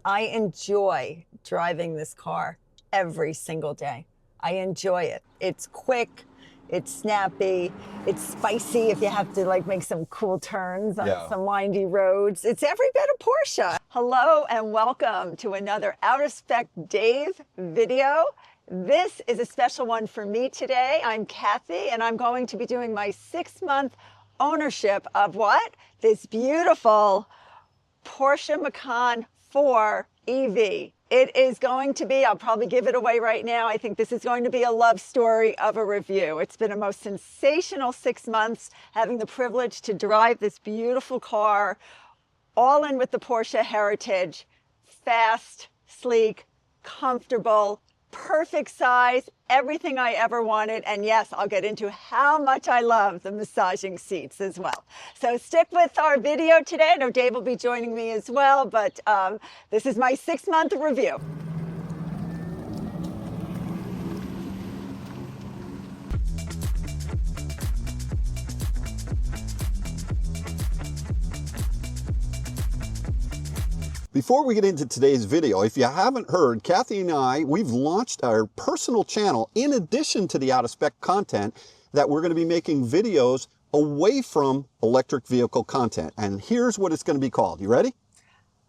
I enjoy driving this car every single day. I enjoy it. It's quick, it's snappy, it's spicy if you have to like make some cool turns on some windy roads. It's every bit of Porsche. Hello and welcome to another Out of Spec Dave video. This is a special one for me today. I'm Kathy and I'm going to be doing my 6-month ownership of what? This beautiful Porsche Macan 4 EV. It is going to be, I'll probably give it away right now, I think this is going to be a love story of a review. It's been a most sensational 6 months having the privilege to drive this beautiful car, all in with the Porsche heritage, fast, sleek, comfortable, perfect size, everything I ever wanted. And yes, I'll get into how much I love the massaging seats as well. So stick with our video today. I know Dave will be joining me as well, but this is my 6-month review. Before we get into today's video, if you haven't heard, Kathy and I, we've launched our personal channel in addition to the out of spec content that we're going to be making videos away from electric vehicle content. And here's what it's going to be called. You ready?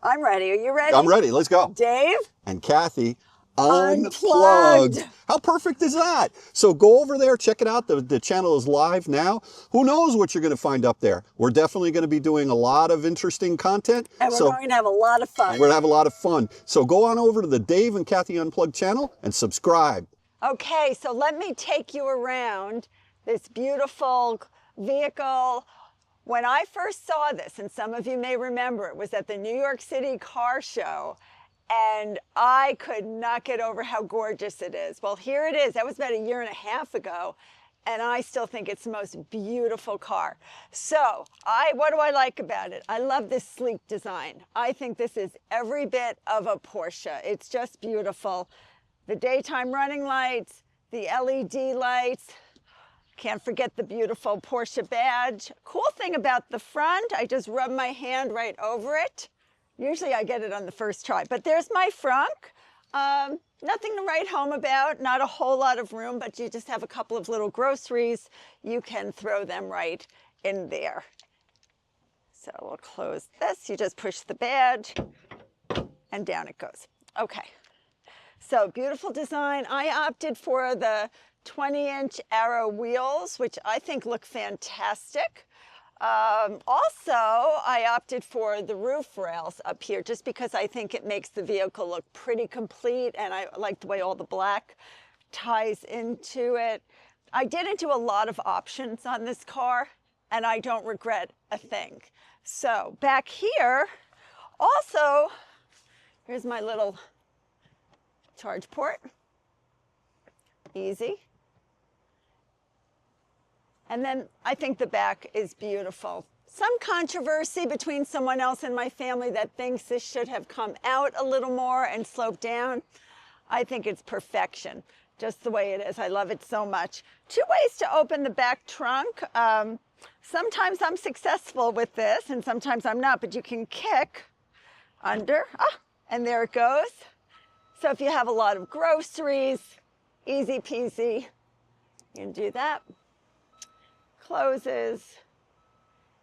I'm ready. Are you ready? I'm ready. Let's go. Dave? And Kathy. Unplugged. How perfect is that? So go over there, check it out. The channel is live now. Who knows what you're going to find up there? We're definitely going to be doing a lot of interesting content. And we're going to have a lot of fun. We're going to have a lot of fun. So go on over to the Dave and Kathy Unplugged channel and subscribe. Okay, so let me take you around this beautiful vehicle. When I first saw this, and some of you may remember, it was at the New York City car show. And I could not get over how gorgeous it is. Well, here it is. That was about 1.5 years ago. And I still think it's the most beautiful car. So what do I like about it? I love this sleek design. I think this is every bit of a Porsche. It's just beautiful. The daytime running lights, the LED lights. Can't forget the beautiful Porsche badge. Cool thing about the front, I just rub my hand right over it. Usually I get it on the first try, but there's my frunk. Nothing to write home about, not a whole lot of room, but you just have a couple of little groceries. You can throw them right in there. So we'll close this. You just push the badge and down it goes. Okay, so beautiful design. I opted for the 20-inch Arrow wheels, which I think look fantastic. Also, I opted for the roof rails up here just because I think it makes the vehicle look pretty complete, and I like the way all the black ties into it. I didn't do a lot of options on this car, and I don't regret a thing. So back here, also, here's my little charge port. Easy. And then I think the back is beautiful. Some controversy between someone else in my family that thinks this should have come out a little more and sloped down. I think it's perfection, just the way it is. I love it so much. 2 ways to open the back trunk. Sometimes I'm successful with this and sometimes I'm not, but you can kick under, and there it goes. So if you have a lot of groceries, easy peasy, you can do that. Closes.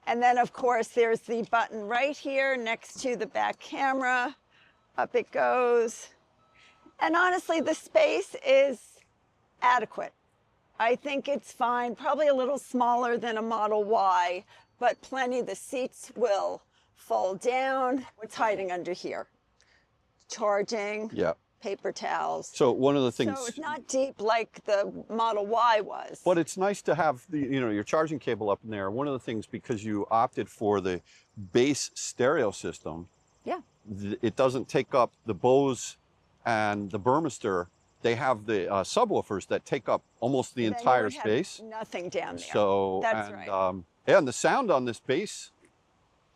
And then of course there's the button right here next to the back camera. Up it goes. And honestly, the space is adequate. I think it's fine, probably a little smaller than a Model Y, but plenty. The seats will fold down. What's hiding under here? Charging. Yeah. Paper towels. So one of the things. So it's not deep like the Model Y was. But it's nice to have the, your charging cable up in there. One of the things, because you opted for the base stereo system. Yeah. It doesn't take up the Bose and the Burmester. They have the subwoofers that take up almost the entire space. Nothing down there. So that's right. Yeah, and the sound on this bass.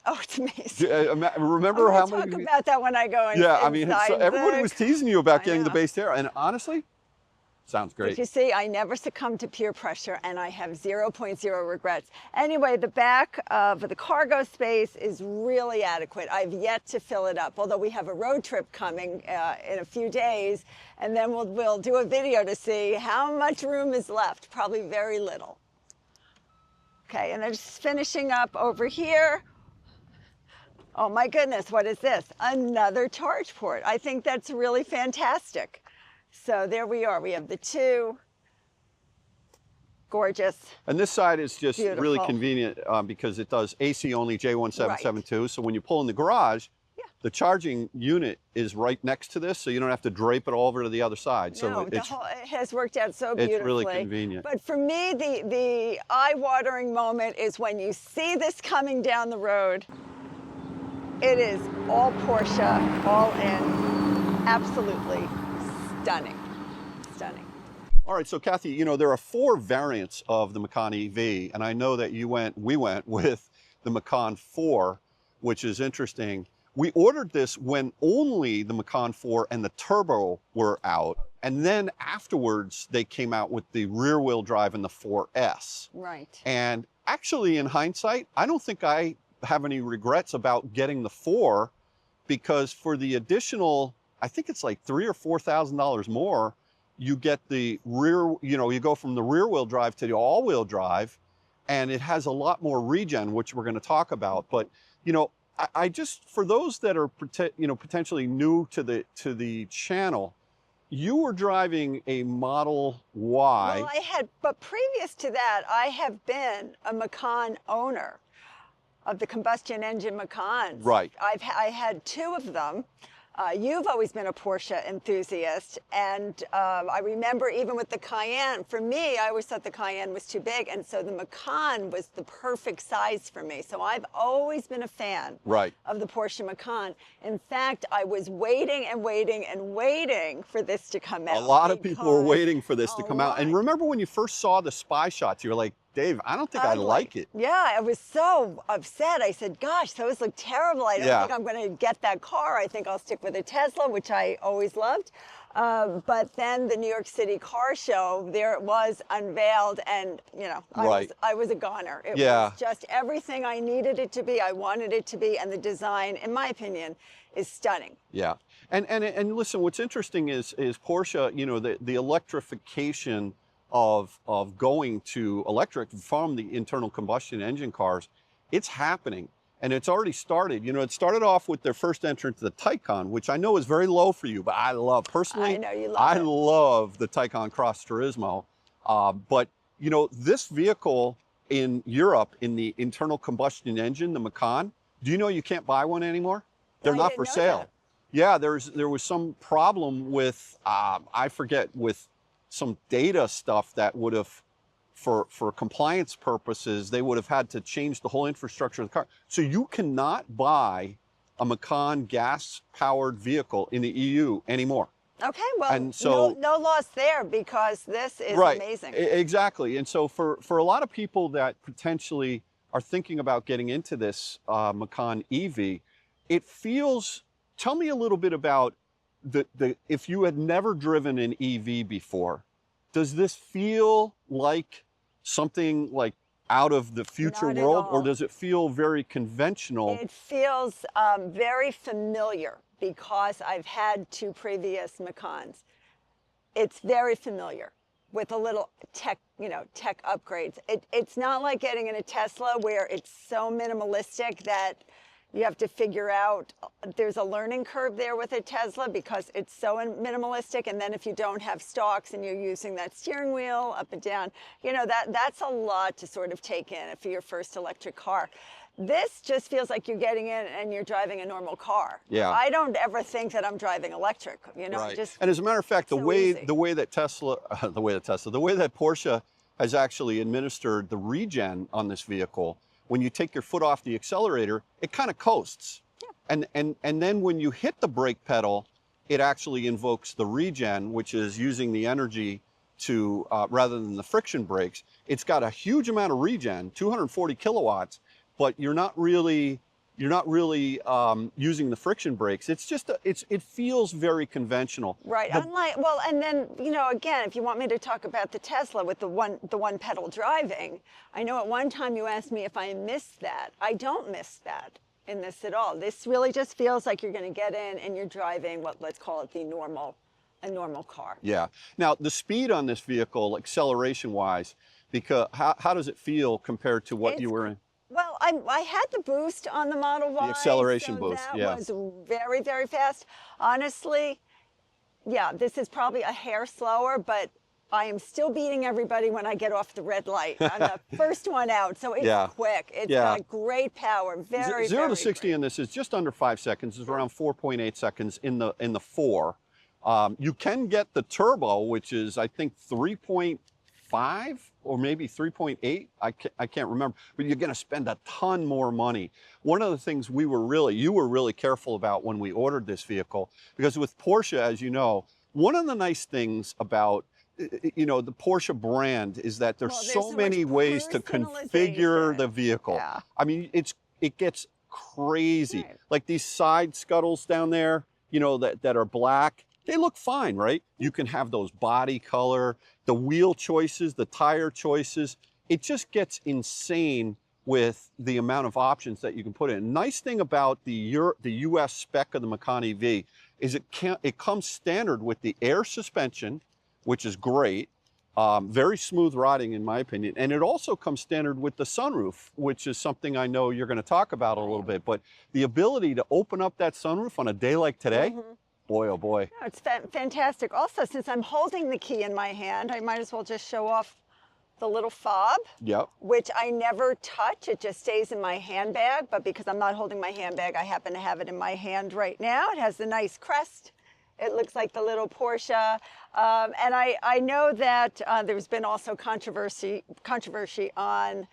Oh, it's amazing. Remember how many? Talk about that when I go in. Yeah, I mean, so everybody was teasing you about getting the bass stereo, and honestly, Sounds But great. you see, I never succumb to peer pressure, and I have 0.0 regrets. Anyway, the back of the cargo space is really adequate. I've yet to fill it up, although we have a road trip coming in a few days, and then we'll do a video to see how much room is left. Probably very little. Okay, and then just finishing up over here. Oh my goodness, what is this? Another charge port. I think that's really fantastic. So there we are. We have the two. Gorgeous. And this side is just Beautiful. really convenient because it does AC only J1772. Right. So when you pull in the garage, the charging unit is right next to this, so you don't have to drape it all over to the other side. No, so it has worked out so beautifully. It's really convenient. But for me, the eye-watering moment is when you see this coming down the road. It is all Porsche, all in. Absolutely stunning. Stunning. All right, so Kathy, you know, there are 4 variants of the Macan EV, and I know that we went with the Macan 4, which is interesting. We ordered this when only the Macan 4 and the turbo were out, and then afterwards they came out with the rear-wheel drive and the 4S. Right. And actually, in hindsight, I don't think I have any regrets about getting the 4, because for the additional, I think it's like $3,000 or $4,000 more, you get the rear, you go from the rear wheel drive to the all wheel drive, and it has a lot more regen, which we're going to talk about. But, I just, for those that are, potentially new to the channel, you were driving a Model Y. Well, but previous to that, I have been a Macan owner of the combustion engine Macans. Right. I had 2 of them. You've always been a Porsche enthusiast, and I remember even with the Cayenne, for me, I always thought the Cayenne was too big, and so the Macan was the perfect size for me. So I've always been a fan of the Porsche Macan. In fact, I was waiting and waiting and waiting for this to come out. A lot of people were waiting for this to come out. And remember when you first saw the spy shots, you were like, Dave, I don't think I like it. Yeah, I was so upset. I said, gosh, those look terrible. I don't think I'm going to get that car. I think I'll stick with a Tesla, which I always loved. But then the New York City Car Show, there it was unveiled, and I was a goner. It was just everything I needed it to be. I wanted it to be, and the design, in my opinion, is stunning. Yeah, and listen, what's interesting is Porsche, the electrification of going to electric from the internal combustion engine cars, it's happening. And it's already started. It started off with their first entrance to the Taycan, which I know is very low for you, but I love, personally, I know you love I it. love the Taycan Cross Turismo. But, this vehicle in Europe, in the internal combustion engine, the Macan, do you know you can't buy one anymore? They're not for sale. That. Yeah, there was some problem with, I forget, with some data stuff that would have, for compliance purposes, they would have had to change the whole infrastructure of the car. So you cannot buy a Macan gas-powered vehicle in the EU anymore. Okay, well, and so, no loss there, because this is amazing. Exactly. And so for a lot of people that potentially are thinking about getting into this Macan EV, it feels, tell me a little bit about if you had never driven an EV before, does this feel like something like out of the future world, or does it feel very conventional? It feels very familiar, because I've had 2 previous Macans. It's very familiar with a little tech, tech upgrades. It's not like getting in a Tesla where it's so minimalistic that you have to figure out, there's a learning curve there with a Tesla because it's so minimalistic. And then if you don't have stalks and you're using that steering wheel up and down, that's a lot to sort of take in for your first electric car. This just feels like you're getting in and you're driving a normal car. Yeah. I don't ever think that I'm driving electric, Just and as a matter of fact, the way that Porsche has actually administered the regen on this vehicle, when you take your foot off the accelerator, it kind of coasts. Yeah. And then when you hit the brake pedal, it actually invokes the regen, which is using the energy to, rather than the friction brakes. It's got a huge amount of regen, 240 kilowatts, but you're not really You're not really using the friction brakes. It's just, it feels very conventional. Right. Unlike, well, and then, you know, again, if you want me to talk about the Tesla with the one pedal driving, I know at one time you asked me if I missed that. I don't miss that in this at all. This really just feels like you're going to get in and you're driving what, let's call it a normal car. Yeah. Now, the speed on this vehicle, acceleration wise, because how does it feel compared to what you were in? Well, I had the boost on the Model Y. The acceleration so boost, that yeah. was very, very fast. Honestly, yeah, this is probably a hair slower, but I am still beating everybody when I get off the red light. I'm the first one out, so it's quick. It's got great power, very, 0 very to 60 great. in this is just under 5 seconds. It's around 4.8 seconds in the 4. You can get the turbo, which is, I think, 3.5 or maybe 3.8. I can't remember, but you're going to spend a ton more money. One of the things you were really careful about when we ordered this vehicle, because with Porsche, as you know, one of the nice things about the Porsche brand is that there's so many ways to configure the vehicle. Yeah. I mean, it gets crazy. Right. Like these side scuttles down there, that are black. They look fine, right? You can have those body color, the wheel choices, the tire choices. It just gets insane with the amount of options that you can put in. Nice thing about the US spec of the Macan EV is it comes standard with the air suspension, which is great. Very smooth riding in my opinion. And it also comes standard with the sunroof, which is something I know you're going to talk about a little bit. But the ability to open up that sunroof on a day like today, boy, oh boy. No, it's fantastic. Also, since I'm holding the key in my hand, I might as well just show off the little fob, which I never touch. It just stays in my handbag. But because I'm not holding my handbag, I happen to have it in my hand right now. It has the nice crest. It looks like the little Porsche. And I know that there's been also controversy on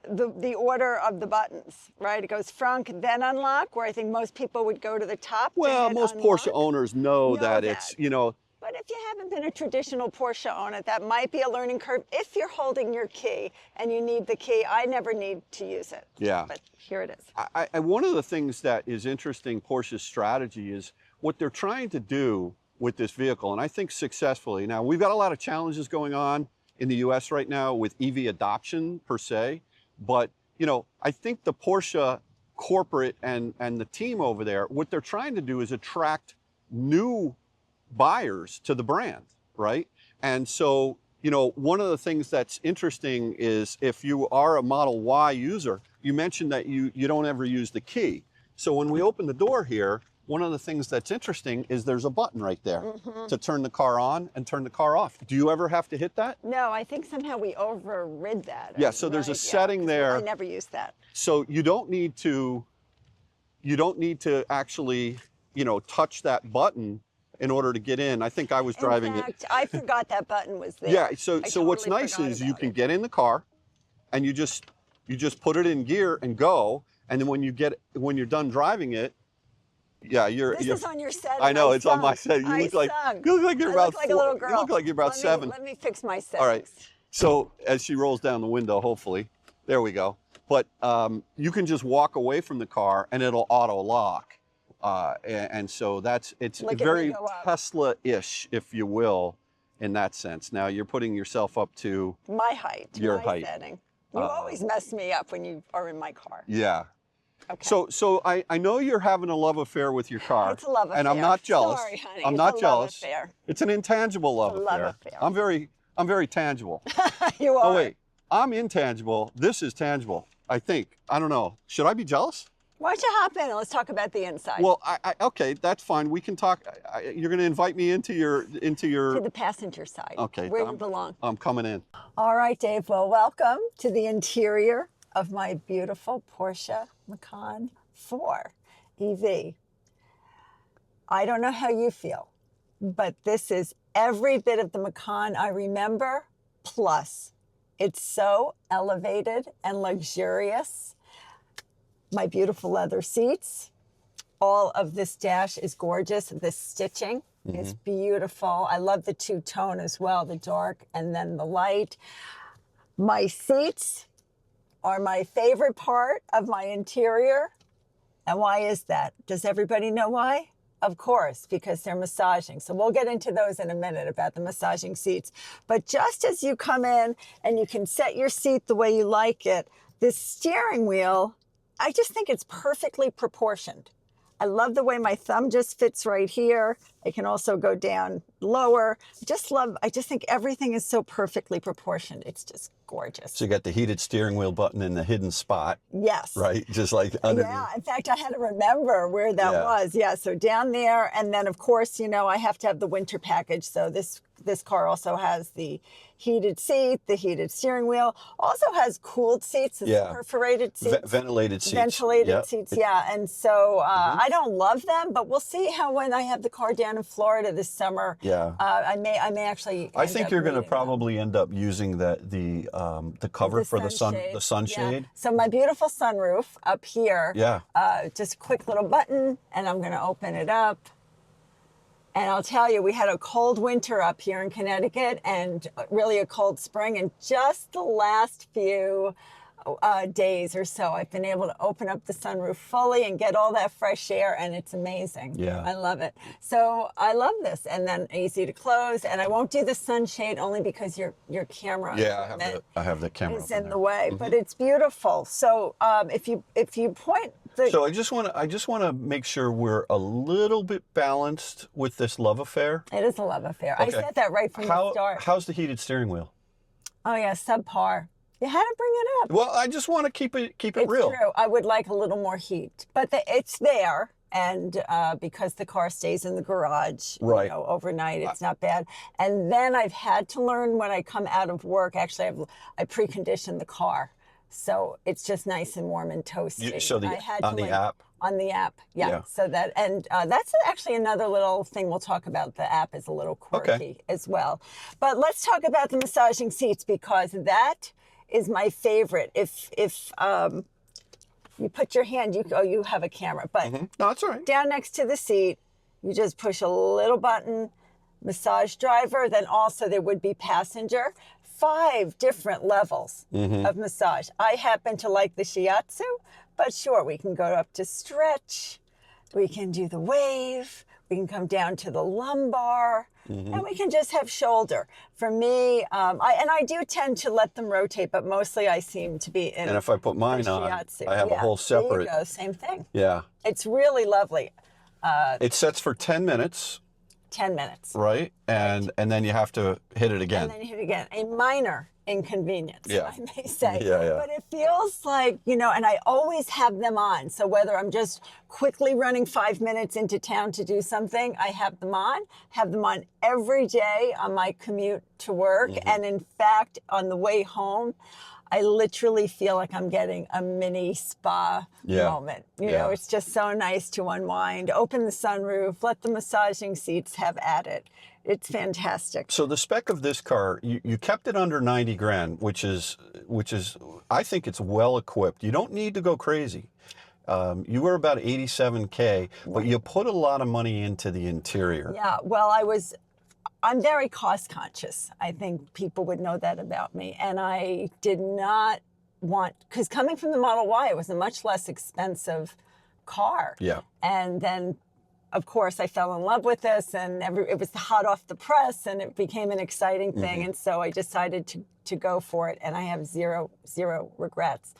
the order of the buttons, right? It goes front, then unlock, where I think most people would go to the top. Well, most unlock. Porsche owners know that it's, But if you haven't been a traditional Porsche owner, that might be a learning curve if you're holding your key and you need the key. I never need to use it. Yeah. But here it is. One of the things that is interesting, Porsche's strategy, is what they're trying to do with this vehicle, and I think successfully. Now, we've got a lot of challenges going on in the US right now with EV adoption per se, but I think the Porsche corporate and the team over there, what they're trying to do is attract new buyers to the brand, right? And so, one of the things that's interesting is if you are a Model Y user, you mentioned that you don't ever use the key. So when we open the door here, one of the things that's interesting is there's a button right there to turn the car on and turn the car off. Do you ever have to hit that? No, I think somehow we overrid that. Yeah, so there's a setting there. I never use that. So you don't need to actually, touch that button in order to get in. I think I was driving it. In fact, I forgot that button was there. Yeah, so what's nice is you can get in the car and you just put it in gear and go, and then when you're done driving it, This is on your set. I know, it's on my set. You look like you're about 4. A little girl. You look like you're about 7. Let me fix my settings. All right. So as she rolls down the window, hopefully, there we go. But you can just walk away from the car and it'll auto lock. And so it's very Tesla-ish, if you will, in that sense. Now you're putting yourself up to my height. Your my height. Setting. You always mess me up when you are in my car. Yeah. Okay. So I know you're having a love affair with your car. It's a love affair. And I'm not jealous. Sorry, honey. I'm not jealous. Love affair. It's an intangible love affair. I'm very tangible. You are. Oh wait, I'm intangible. This is tangible. I think. I don't know. Should I be jealous? Why don't you hop in and let's talk about the inside? Well, okay, that's fine. We can talk. You're going to invite me into your to the passenger side. Okay. Where you belong. I'm coming in. All right, Dave. Well, welcome to the interior of my beautiful Porsche Macan 4 EV. I don't know how you feel, but this is every bit of the Macan I remember, plus. It's so elevated and luxurious. My beautiful leather seats. All of this dash is gorgeous. This stitching is beautiful. I love the two-tone as well, the dark and then the light. My seats are my favorite part of my interior. And why is that? Does everybody know why? Of course, because they're massaging. So we'll get into those in a minute about the massaging seats. But just as you come in and you can set your seat the way you like it, this steering wheel, I just think it's perfectly proportioned. I love the way my thumb just fits right here. It can also go down lower. I just think everything is so perfectly proportioned. It's just gorgeous. So you got the heated steering wheel button in the hidden spot. Yes. Right? Just like underneath. Yeah, in fact, I had to remember where that was. Yeah, so down there. And then, of course, you know, I have to have the winter package. So this car also has the heated seat, the heated steering wheel, also has cooled seats, perforated seats. Ventilated seats. Ventilated seats, yeah. And so I don't love them, but we'll see how when I have the car down in Florida this summer, I may actually I think you're going to probably end up using the cover for the sunshade. Yeah. So my beautiful sunroof up here, just a quick little button, and I'm going to open it up. And I'll tell you, we had a cold winter up here in Connecticut and really a cold spring. And just the last few days or so, I've been able to open up the sunroof fully and get all that fresh air. And it's amazing. Yeah. I love it. So I love this. And then easy to close. And I won't do the sunshade only because your camera I have the camera is in the way. But it's beautiful. So if you point... So I just want to make sure we're a little bit balanced with this love affair. It is a love affair. Okay. I said that right from the start. How's the heated steering wheel? Oh yeah, subpar. You had to bring it up. Well, I just want to keep it real. It's true. I would like a little more heat, but it's there, and because the car stays in the garage, you know, overnight, it's not bad. And then I've had to learn when I come out of work. Actually, I precondition the car. So it's just nice and warm and toasty. On the app, yeah. So that, and that's actually another little thing we'll talk about. The app is a little quirky as well. But let's talk about the massaging seats, because that is my favorite. If you put your hand, you have a camera, but no, that's all right. Down next to the seat, you just push a little button, massage driver, then also there would be passenger. 5 different levels of massage. I happen to like the shiatsu, but sure, we can go up to stretch, we can do the wave, we can come down to the lumbar, and we can just have shoulder. For me, I do tend to let them rotate, but mostly I seem to be in. And if I put mine on, I have a whole separate. There you go, same thing. Yeah. It's really lovely. It sets for 10 minutes. 10 minutes. Right. And then you have to hit it again. And then you hit it again. A minor inconvenience, I may say. Yeah. But it feels like, you know, and I always have them on. So whether I'm just quickly running 5 minutes into town to do something, I have them on every day on my commute to work. And in fact, on the way home, I literally feel like I'm getting a mini spa moment. You know, it's just so nice to unwind, open the sunroof, let the massaging seats have at it. It's fantastic. So the spec of this car, you kept it under 90 grand, which is, I think it's well equipped. You don't need to go crazy. You were about 87K, but you put a lot of money into the interior. Yeah, well, I'm very cost conscious. I think people would know that about me. And I did not want, because coming from the Model Y, it was a much less expensive car. Yeah. And then, of course, I fell in love with this, and it was hot off the press, and it became an exciting thing. And so I decided to go for it, and I have zero regrets.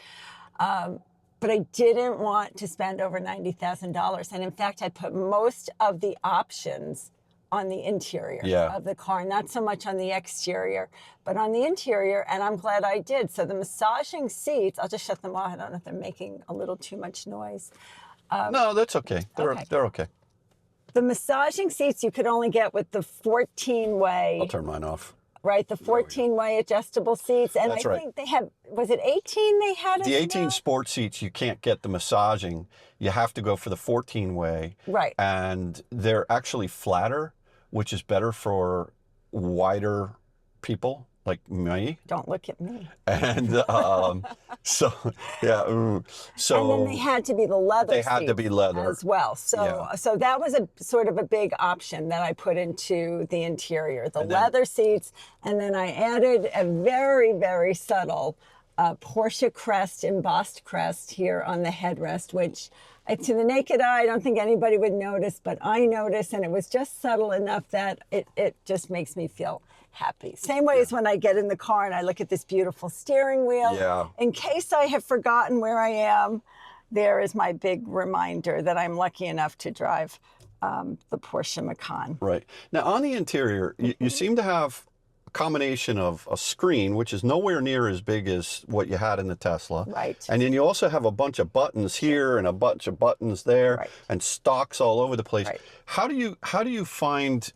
But I didn't want to spend over $90,000. And in fact, I put most of the options on the interior of the car, not so much on the exterior, but on the interior, and I'm glad I did. So the massaging seats, I'll just shut them off. I don't know if they're making a little too much noise. No, that's okay. They're okay. The massaging seats you could only get with the 14-way. I'll turn mine off. Right, the 14-way adjustable seats. And That's I think they have, was it 18 they had? The 18 sport seats, you can't get the massaging. You have to go for the 14-way. Right. And they're actually flatter, which is better for wider people like me. Don't look at me. And so, yeah. So, and then they had to be the leather They had to be leather. as well. So so that was a sort of a big option that I put into the interior, the leather seats. And then I added a very, very subtle Porsche crest, embossed crest here on the headrest, which To the naked eye, I don't think anybody would notice, but I noticed, and it was just subtle enough that it just makes me feel happy. Same way as when I get in the car and I look at this beautiful steering wheel. Yeah. In case I have forgotten where I am, there is my big reminder that I'm lucky enough to drive the Porsche Macan. Right. Now, on the interior, you seem to have a combination of a screen, which is nowhere near as big as what you had in the Tesla. Right. And then you also have a bunch of buttons here and a bunch of buttons there, Right. and stalks all over the place. Right. How do you find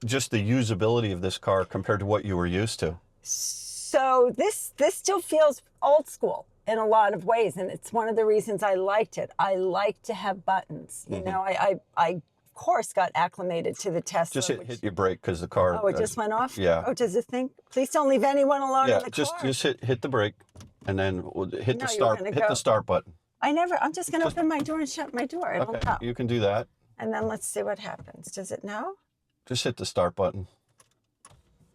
just the usability of this car compared to what you were used to? So this still feels old school in a lot of ways, and it's one of the reasons I liked it. I like to have buttons. You know, I of course got acclimated to the Tesla. Just hit your brake because the car. Oh, it just went off? Yeah. Oh, does it think? Please don't leave anyone alone in the just car. just hit the brake, and then hit No, the you're start gonna hit go. the start button. I'm just going to open my door and shut my door. It'll Okay, know. you can do that. And then let's see what happens. Does it know? Just hit the start button.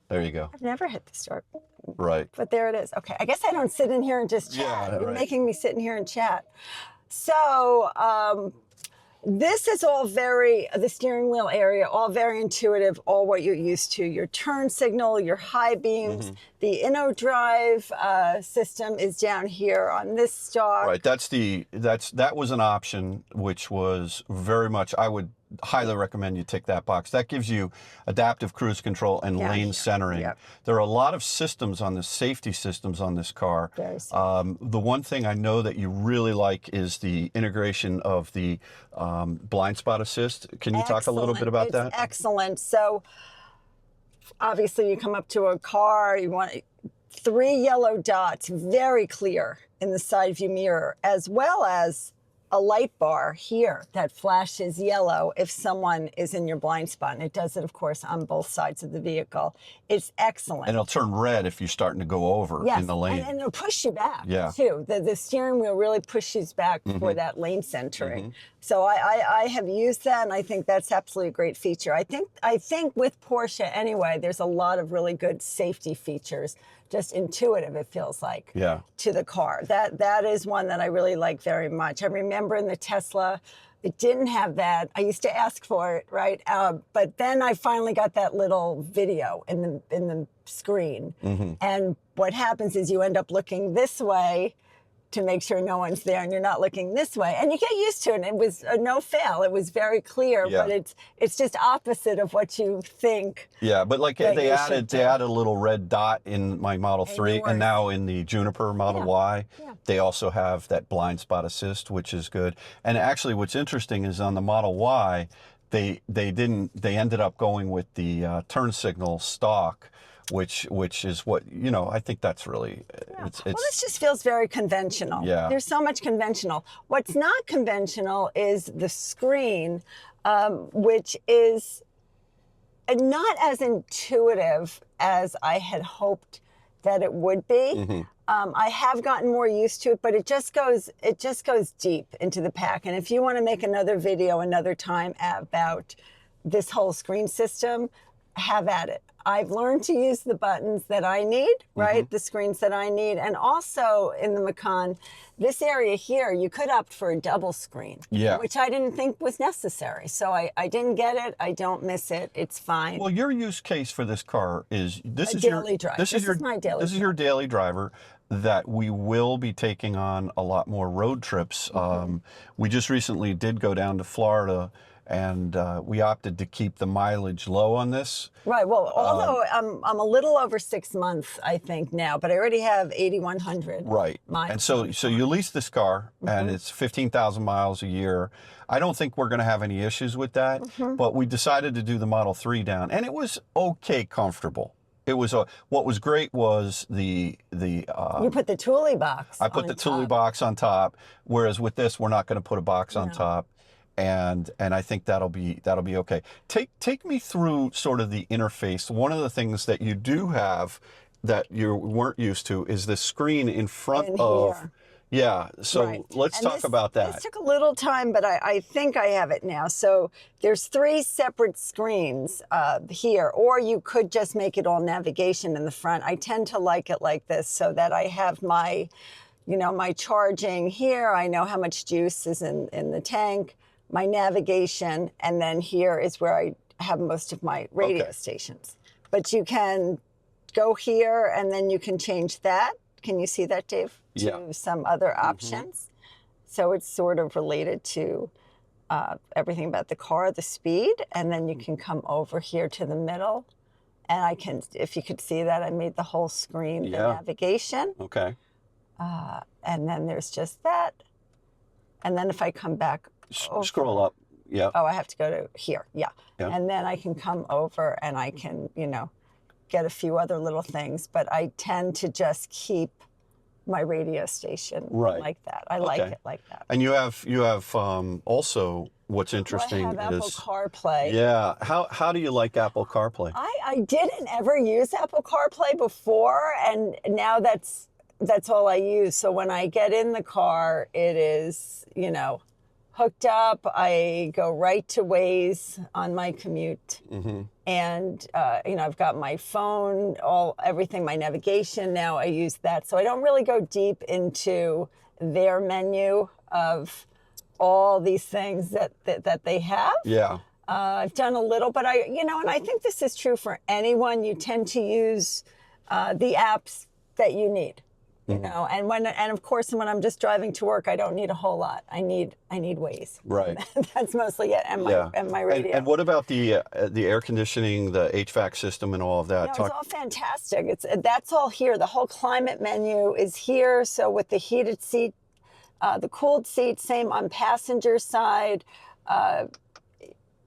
There you go. I've never hit the start. Right. But there it is. Okay, I guess I don't sit in here and just chat. Yeah, You're right. making me sit in here and chat. So this is all the steering wheel area, all very intuitive, all what you're used to. Your turn signal, your high beams, the InnoDrive system is down here on this stalk. Right. That was an option, which was very much, I would highly recommend you tick that box. That gives you adaptive cruise control and Yeah. lane centering. Yep. There are a lot of systems on this, safety systems on this car. Very safe. The one thing I know that you really like is the integration of the blind spot assist. Can you talk a little bit about that? It's excellent. So obviously you come up to a car, you want 3 yellow dots, very clear in the side view mirror, as well as a light bar here that flashes yellow if someone is in your blind spot. And it does it, of course, on both sides of the vehicle. It's excellent. And it'll turn red if you're starting to go over in the lane. And it'll push you back, Yeah. too. The steering wheel really pushes back for that lane centering. So I have used that, and I think that's absolutely a great feature. I think with Porsche, anyway, there's a lot of really good safety features, just intuitive, it feels like, to the car. That is one that I really like very much. I remember in the Tesla, it didn't have that. I used to ask for it, right? But then I finally got that little video in the screen. And what happens is you end up looking this way to make sure no one's there, and you're not looking this way, and you get used to it. And it was no fail. It was very clear, but it's just opposite of what you think. Yeah, but like they added a little red dot in my Model 3, and now in the Juniper Model Y, they also have that blind spot assist, which is good. And actually, what's interesting is on the Model Y, they ended up going with the turn signal stalk, which is what, I think that's really, well, this just feels very conventional. Yeah. There's so much conventional. What's not conventional is the screen, which is not as intuitive as I had hoped that it would be. I have gotten more used to it, but it just goes deep into the pack. And if you want to make another video another time about this whole screen system, have at it. I've learned to use the buttons that I need, right? The screens that I need. And also in the Macan, this area here, you could opt for a double screen, which I didn't think was necessary. So I didn't get it. I don't miss it. It's fine. Well, your use case for this car is This is my daily driver that we will be taking on a lot more road trips. We just recently did go down to Florida, and we opted to keep the mileage low on this. Right. Well, although I'm a little over 6 months, I think now, but I already have 8,100. Right. miles. And so you lease this car, and it's 15,000 miles a year. I don't think we're going to have any issues with that, but we decided to do the Model 3 down, and it was okay comfortable. It was what was great was the you put the Thule box. I put the Thule box on top, whereas with this we're not going to put a box on top. And I think that'll be okay. Take me through sort of the interface. One of the things that you do have that you weren't used to is the screen in front of. Here. Yeah, so let's talk about that. This took a little time, but I think I have it now. So there's 3 separate screens here, or you could just make it all navigation in the front. I tend to like it like this so that I have my you know, my charging here. I know how much juice is in the tank, my navigation, and then here is where I have most of my radio stations. But you can go here and then you can change that. Can you see that, Dave? To some other options. So it's sort of related to everything about the car, the speed, and then you can come over here to the middle. And I can, if you could see that, I made the whole screen, the navigation. Okay. And then there's just that. And then if I come back over, scroll up. Yeah. Oh, I have to go to here. Yeah. And then I can come over and I can, you know, get a few other little things. But I tend to just keep my radio station like that. I like it like that. And you have also what's interesting I have is Apple Carplay. Yeah. How do you like Apple Carplay? I didn't ever use Apple Carplay before, and now that's all I use. So when I get in the car, it is, you know, hooked up. I go right to Waze on my commute. And, you know, I've got my phone, everything, my navigation. Now I use that. So I don't really go deep into their menu of all these things that they have. Yeah. I've done a little, but you know, and I think this is true for anyone. You tend to use the apps that you need. You know, and of course, when I'm just driving to work, I don't need a whole lot. I need Waze. Right. That's mostly it, and my radio. And what about the air conditioning, the HVAC system, and all of that? No, it's all fantastic. That's all here. The whole climate menu is here. So with the heated seat, the cooled seat, same on passenger side.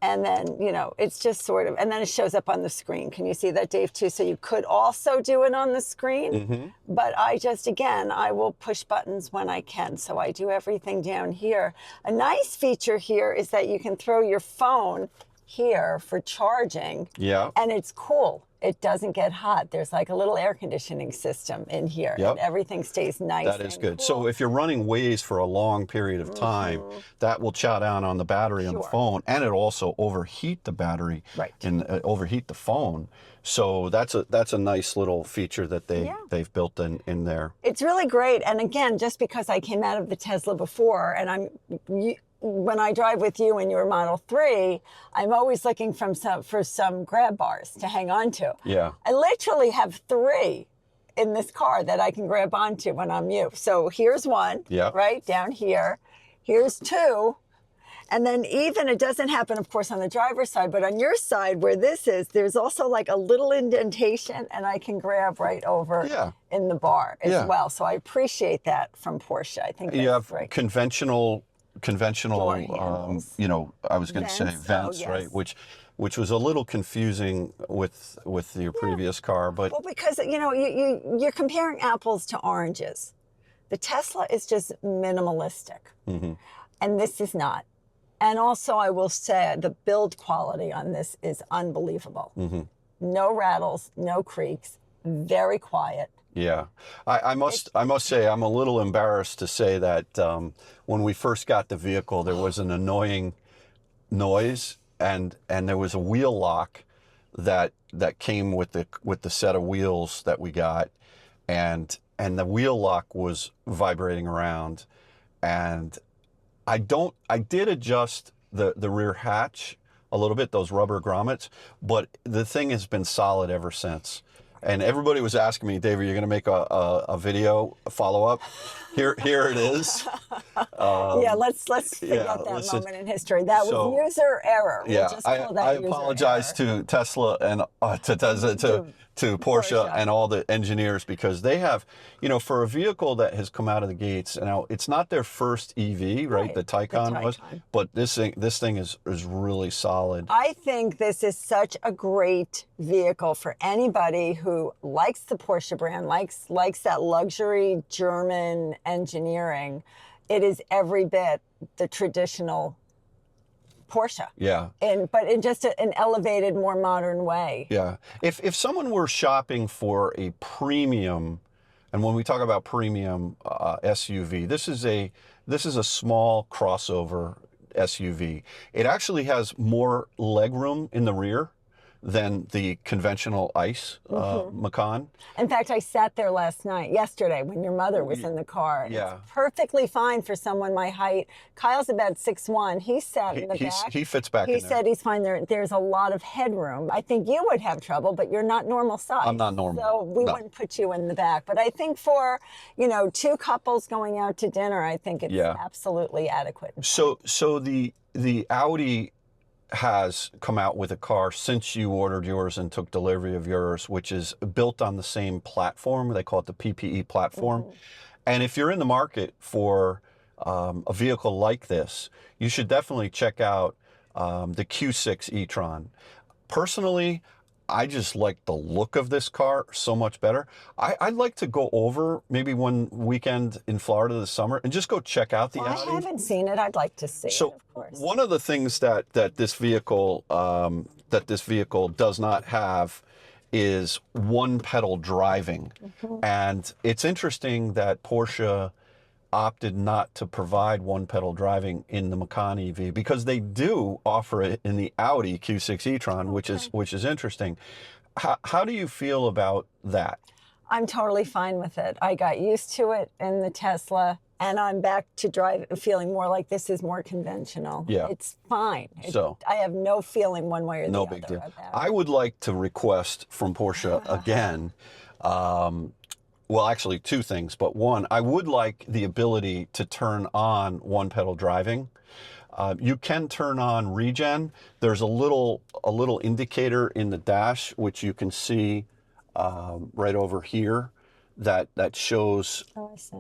And then, you know, it's just sort of, and then it shows up on the screen. Can you see that, Dave, too? So you could also do it on the screen. But I just, again, I will push buttons when I can. So I do everything down here. A nice feature here is that you can throw your phone here for charging. Yeah. And it's cool. It doesn't get hot. There's like a little air conditioning system in here. And everything stays nice. That is good. Cool. So if you're running Waze for a long period of time, that will chow down on the battery on the phone, and it'll also overheat the battery and overheat the phone. So that's a nice little feature that they've built in there. It's really great. And again, just because I came out of the Tesla before, and when I drive with you in your Model 3, I'm always looking for some grab bars to hang on to. Yeah. I literally have 3 in this car that I can grab onto when I'm you. So here's one, right down here. Here's 2. And then even, it doesn't happen, of course, on the driver's side, but on your side where this is, there's also like a little indentation, and I can grab right over in the bar as well. So I appreciate that from Porsche. I think that's great. Conventional, you know, I was going to say vents, right? Which was a little confusing with your previous car, but well, because you know you're comparing apples to oranges. The Tesla is just minimalistic, and this is not. And also, I will say the build quality on this is unbelievable. No rattles, no creaks, very quiet. Yeah, I must say I'm a little embarrassed to say that when we first got the vehicle, there was an annoying noise, and there was a wheel lock that came with the set of wheels that we got, and the wheel lock was vibrating around, and I did adjust the rear hatch a little bit, those rubber grommets, but the thing has been solid ever since. And everybody was asking me, Dave, are you going to make a video, a follow-up? Here it is. Yeah, let's figure out that moment in history. That was user error. Yeah, I apologize to Tesla and to Porsche and all the engineers, because they have, you know, for a vehicle that has come out of the gates, now it's not their first EV, right? The Taycan was, but this thing is really solid. I think this is such a great vehicle for anybody who likes the Porsche brand, likes that luxury German engineering. It is every bit the traditional Porsche. Yeah. But in just an elevated, more modern way. Yeah. If someone were shopping for a premium, and when we talk about premium SUV, this is a small crossover SUV. It actually has more legroom in the rear, than the conventional ICE Macan. In fact, I sat there yesterday, when your mother was in the car. Yeah. It's perfectly fine for someone my height. Kyle's about 6'1". He sat in the back. He fits back in He there. said he's fine. There's a lot of headroom. I think you would have trouble, but you're not normal size. I'm not normal. So we wouldn't put you in the back. But I think for, you know, two couples going out to dinner, I think it's absolutely adequate. So the Audi has come out with a car since you ordered yours and took delivery of yours, which is built on the same platform. They call it the PPE platform. And if you're in the market for a vehicle like this, you should definitely check out the Q6 e-tron. Personally, I just like the look of this car so much better. I'd like to go over maybe one weekend in Florida this summer and just go check out the Audi. I haven't seen it. I'd like to see it, of course. One of the things that this vehicle does not have is one pedal driving. And it's interesting that Porsche opted not to provide one pedal driving in the Macan EV, because they do offer it in the Audi Q6 e-tron, which is interesting. How do you feel about that? I'm totally fine with it. I got used to it in the Tesla, and I'm back to feeling more like this is more conventional. Yeah. It's fine. So I have no feeling one way or the other. No big deal. About it. I would like to request from Porsche again, well, actually two things, but one, I would like the ability to turn on one pedal driving. You can turn on regen. There's a little indicator in the dash, which you can see right over here, that shows. Oh, I see.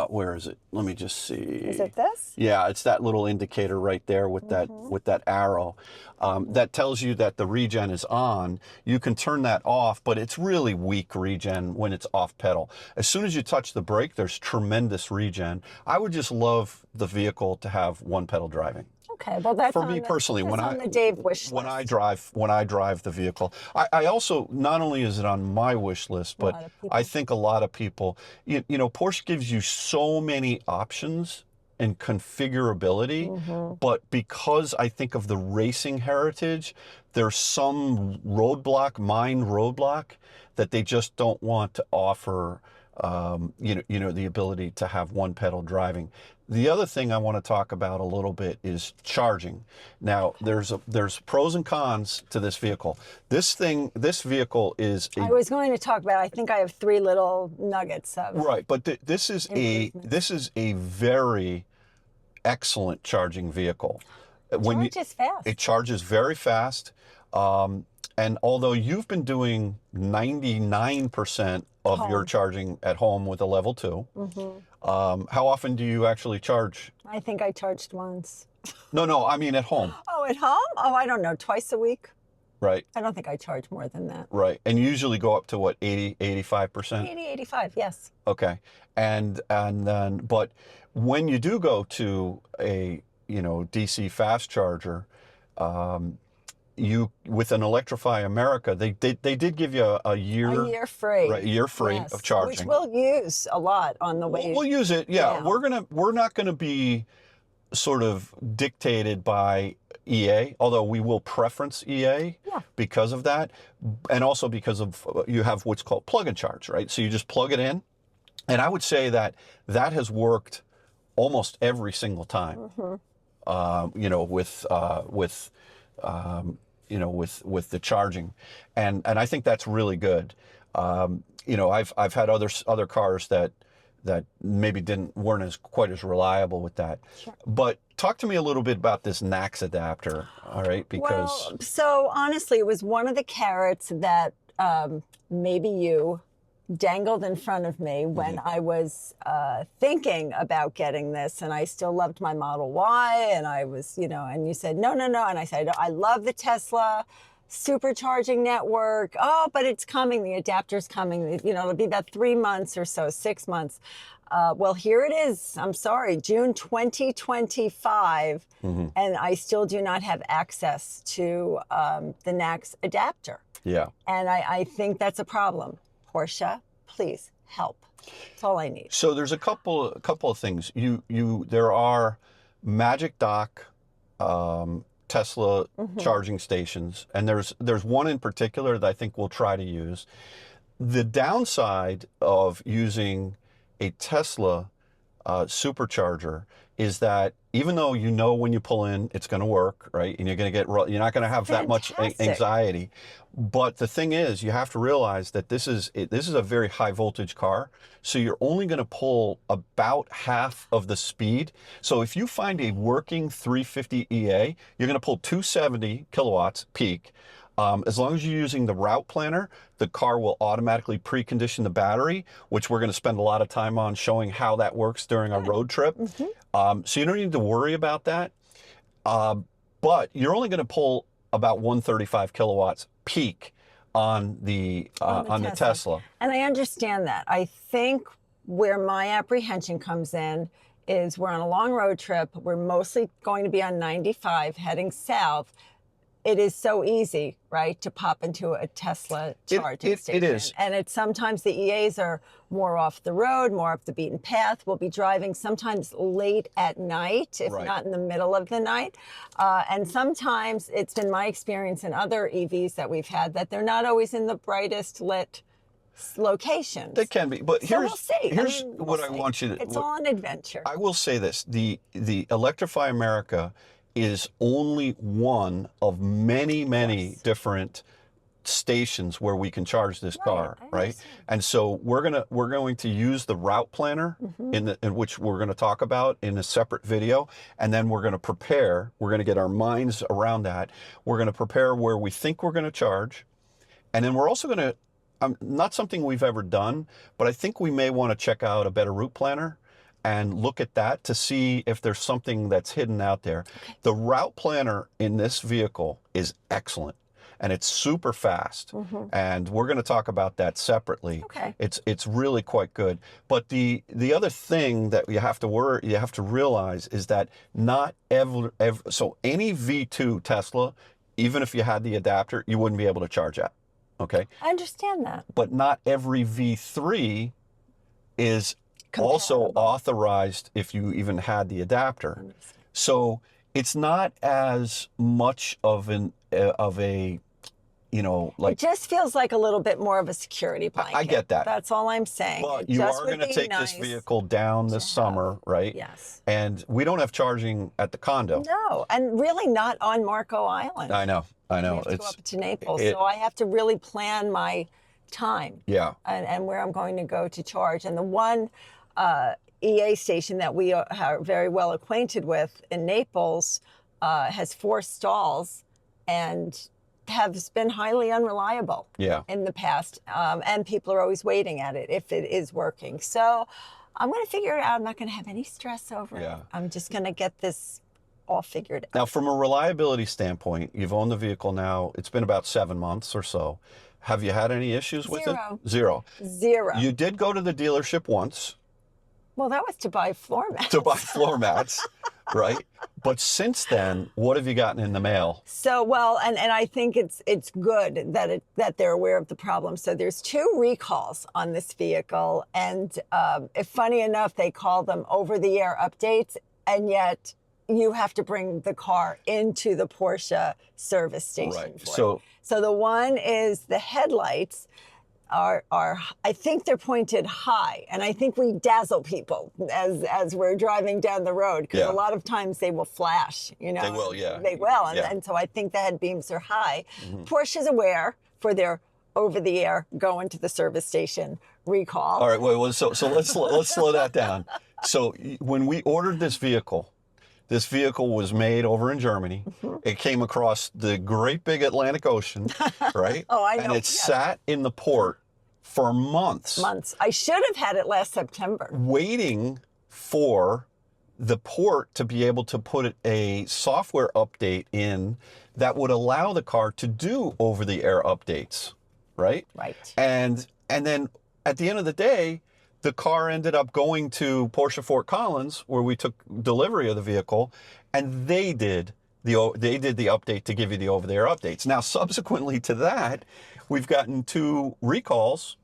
Where is it? Let me just see. Is it this? Yeah, it's that little indicator right there with that arrow that tells you that the regen is on. You can turn that off, but it's really weak regen when it's off pedal. As soon as you touch the brake, there's tremendous regen. I would just love the vehicle to have one pedal driving. Okay, well that's for me personally. When the Dave wish list. When I drive the vehicle, I also, not only is it on my wish list, but I think a lot of people, you know, Porsche gives you so many options and configurability, but because I think of the racing heritage, there's some mined roadblock that they just don't want to offer. You know, the ability to have one pedal driving. The other thing I want to talk about a little bit is charging. Now, there's pros and cons to this vehicle. This vehicle is I was going to talk about, I think I have three little nuggets of right, but this is a very excellent charging vehicle. It charges fast. It charges very fast. And although you've been doing 99% of your charging at home with a level 2, how often do you actually charge? I think I charged once. No, I mean at home. Oh, at home? Oh, I don't know, twice a week. Right. I don't think I charge more than that. Right. And you usually go up to what, 80, 85%? 80, 85, yes. Okay. And then, but when you do go to a, you know, DC fast charger, you, with an Electrify America, they did give you a year free, right, a year free of charging, which we'll use a lot on the way. We'll use it, yeah. We're not gonna be sort of dictated by EA, although we will preference EA because of that, and also because of you have what's called plug and charge, right? So you just plug it in, and I would say that has worked almost every single time. You know, with the charging, and I think that's really good. You know, I've had other cars that maybe weren't quite as reliable with that. Sure. But talk to me a little bit about this NACS adapter, all right? Because so honestly, it was one of the carrots that maybe you dangled in front of me when I was thinking about getting this, and I still loved my Model Y, and I was, you know, and you said, no, and I said, I love the Tesla supercharging network. Oh, but it's coming, the adapter's coming, you know, it'll be about 3 months or so, 6 months. Well, here it is. I'm sorry, June 2025, and I still do not have access to the NACS adapter. Yeah. And I think that's a problem. Porsche, please help. That's all I need. So there's a couple of things. There are Magic Dock Tesla charging stations, and there's one in particular that I think we'll try to use. The downside of using a Tesla supercharger is that even though you know when you pull in it's going to work, right, and you're not going to have that much anxiety, but the thing is, you have to realize that this is a very high voltage car, so you're only going to pull about half of the speed. So if you find a working 350 EA, you're going to pull 270 kilowatts peak. As long as you're using the route planner, the car will automatically precondition the battery, which we're going to spend a lot of time on showing how that works during our road trip. So you don't need to worry about that. But you're only going to pull about 135 kilowatts peak on the Tesla. And I understand that. I think where my apprehension comes in is we're on a long road trip. We're mostly going to be on 95 heading south. It is so easy, right, to pop into a Tesla charging station. It is. And sometimes the EAs are more off the road, more off the beaten path. We'll be driving sometimes late at night, if not in the middle of the night. And sometimes it's been my experience in other EVs that we've had that they're not always in the brightest lit locations. They can be, but here's we'll see. I want you to. It's all an adventure. I will say this: the Electrify America is only one of many different stations where we can charge this car, right? And so we're going to use the route planner in which we're going to talk about in a separate video, and then we're going to get our minds around that. We're going to prepare where we think we're going to charge, and then we're also going to not something we've ever done, but I think we may want to check out a better route planner and look at that to see if there's something that's hidden out there. The route planner in this vehicle is excellent, and it's super fast. And we're going to talk about that separately. It's really quite good. But the other thing that you have to realize is that not so any V2 Tesla, even if you had the adapter, you wouldn't be able to charge at. Okay. I understand that. But not every V3 is also authorized if you even had the adapter. So it's not as much of a like, it just feels like a little bit more of a security blanket. I get that. That's all I'm saying. But you are going to take this vehicle down this summer, right? Yes. And we don't have charging at the condo. No, and really not on Marco Island. I know. We have to go up to Naples, so I have to really plan my time. Yeah. And where I'm going to go to charge. And the one EA station that we are very well acquainted with in Naples has 4 stalls and has been highly unreliable in the past. And people are always waiting at it if it is working. So I'm going to figure it out. I'm not going to have any stress over it. I'm just going to get this all figured out. Now, from a reliability standpoint, you've owned the vehicle now, it's been about 7 months or so. Have you had any issues with it? Zero. You did go to the dealership once. Well, that was to buy floor mats. To buy floor mats, right? But since then, what have you gotten in the mail? So, well, and I think it's good that they're aware of the problem. So there's 2 recalls on this vehicle, and if funny enough, they call them over-the-air updates, and yet you have to bring the car into the Porsche service station. So the one is the headlights are I think they're pointed high, and I think we dazzle people as we're driving down the road, because a lot of times they will flash, They will, They will, and so I think the head beams are high. Porsche is aware for their over-the-air going to the service station recall. All right, wait, so let's slow that down. So when we ordered this vehicle was made over in Germany. It came across the great big Atlantic Ocean, right? I know. And it sat in the port for months. I should have had it last September. Waiting for the port to be able to put a software update in that would allow the car to do over-the-air updates, right? Right. And then at the end of the day, the car ended up going to Porsche Fort Collins, where we took delivery of the vehicle, and they did the update to give you the over-the-air updates. Now, subsequently to that, we've gotten 2 recalls,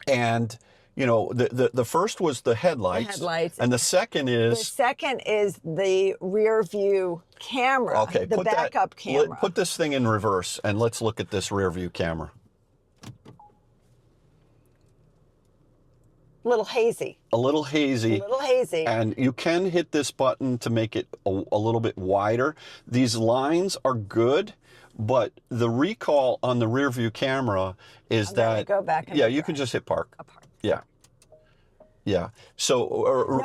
and you know, the first was the headlights. And the second The is... second is the rear view camera, Okay, the backup camera. Put this thing in reverse and let's look at this rear view camera. A little hazy. A little hazy. A little hazy. And you can hit this button to make it a little bit wider. These lines are good, but the recall on the rear view camera is that... Go back and yeah, you can just hit park. Yeah. Yeah. So...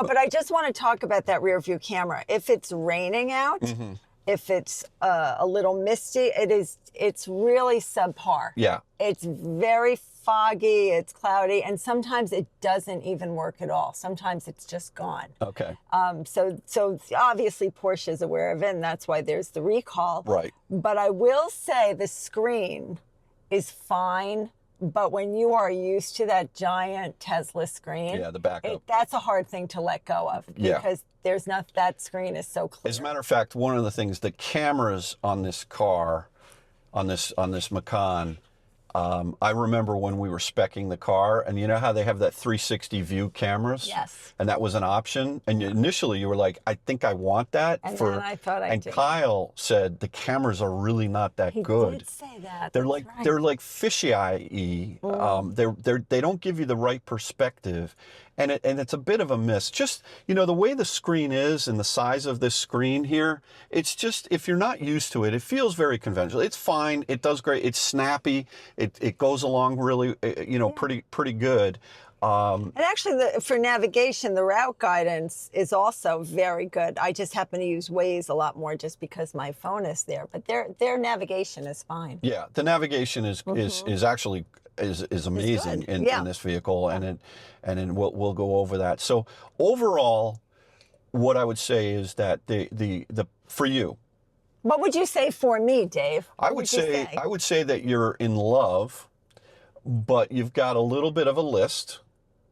no, but I just want to talk about that rear view camera. If it's raining out, if it's a little misty, it's really subpar. Yeah. It's very foggy, it's cloudy, and sometimes it doesn't even work at all. Sometimes it's just gone. Okay. So obviously Porsche is aware of it, and that's why there's the recall. Right. But I will say the screen is fine, but when you are used to that giant Tesla screen, yeah, the backup, that's a hard thing to let go of, because there's not, that screen is so clear. As a matter of fact, one of the things, the cameras on this car, on this Macan, I remember when we were speccing the car, and you know how they have that 360 view cameras? Yes. And that was an option. And initially you were like, I think I want that. And then I thought I did. And Kyle said the cameras are really not that good. He did say that. They're like, they're like fisheye-y. They don't give you the right perspective. And it's a bit of a miss. Just, you know, the way the screen is and the size of this screen here, it's just, if you're not used to it, it feels very conventional. It's fine. It does great. It's snappy. It goes along really, you know, pretty good. And actually, for navigation, the route guidance is also very good. I just happen to use Waze a lot more just because my phone is there. But their navigation is fine. Yeah, the navigation is actually is amazing in this vehicle, and then we'll go over that. So overall, what I would say is that the for you. What would you say for me, Dave? I would say that you're in love, but you've got a little bit of a list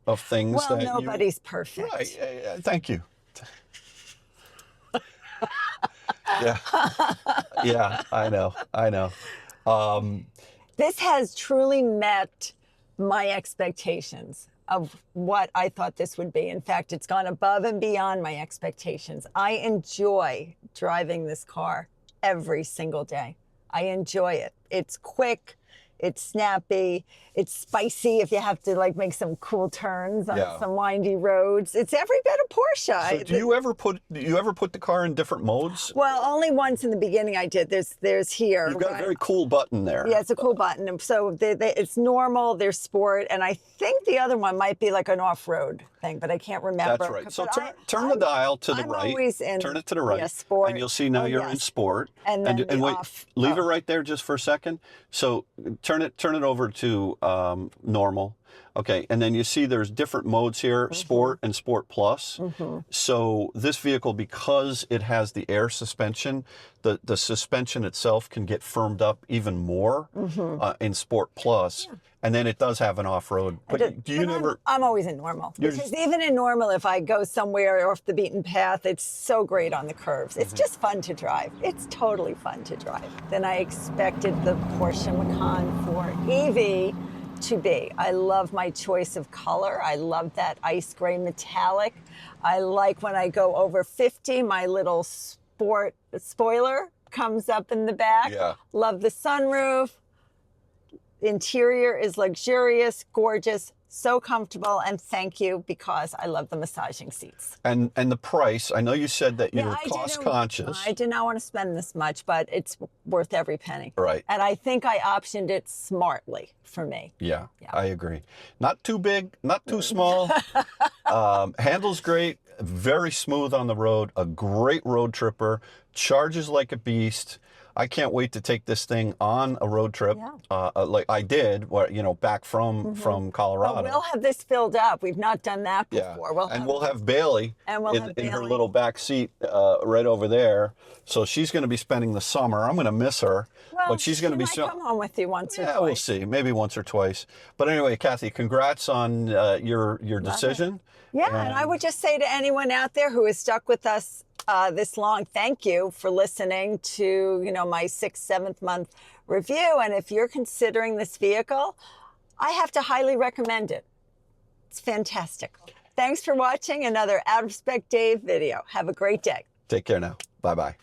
of things that nobody's perfect. Right. Thank you. Yeah. Yeah, I know. This has truly met my expectations of what I thought this would be. In fact, it's gone above and beyond my expectations. I enjoy driving this car every single day. I enjoy it. It's quick. It's snappy. It's spicy if you have to like make some cool turns on some windy roads. It's every bit of Porsche. So do you ever put the car in different modes? Well, only once in the beginning I did. There's here. You've got a very cool button there. Yeah, it's a cool button. And so it's normal, there's sport, and I think the other one might be like an off-road thing, but I can't remember. That's right. So turn the dial to the right. Turn it to the right. Yeah, sport. And you'll see now you're in sport. And then wait, leave it right there just for a second. So turn it over to normal. Okay, and then you see there's different modes here, Sport and Sport Plus. So this vehicle, because it has the air suspension, the suspension itself can get firmed up even more in Sport Plus. Yeah. And then it does have an off-road. But do you never... I'm always in normal. Because even in normal, if I go somewhere off the beaten path, it's so great on the curves. It's just fun to drive. It's totally fun to drive. Then I expected the Porsche Macan for EV to be. I love my choice of color. I love that ice gray metallic. I like when I go over 50, my little sport spoiler comes up in the back. Yeah. Love the sunroof. Interior is luxurious, gorgeous, so comfortable, and thank you, because I love the massaging seats. And the price, I know you said that you're cost conscious. I did not want to spend this much, but it's worth every penny. Right. And I think I optioned it smartly for me. Yeah, I agree. Not too big, not too small. Handles great, very smooth on the road, a great road tripper, charges like a beast. I can't wait to take this thing on a road trip, like I did, back from Colorado. Well, we'll have this filled up. We've not done that before. Yeah. We'll have Bailey in her little back seat right over there. So she's going to be spending the summer. I'm going to miss her, but she's going to be. Come home with you once or twice. Yeah, we'll see. Maybe once or twice. But anyway, Kathy, congrats on your decision. Yeah, and I would just say to anyone out there who has stuck with us this long, thank you for listening to, my 6th, 7th month review. And if you're considering this vehicle, I have to highly recommend it. It's fantastic. Thanks for watching another Out of Spec Dave video. Have a great day. Take care now. Bye-bye.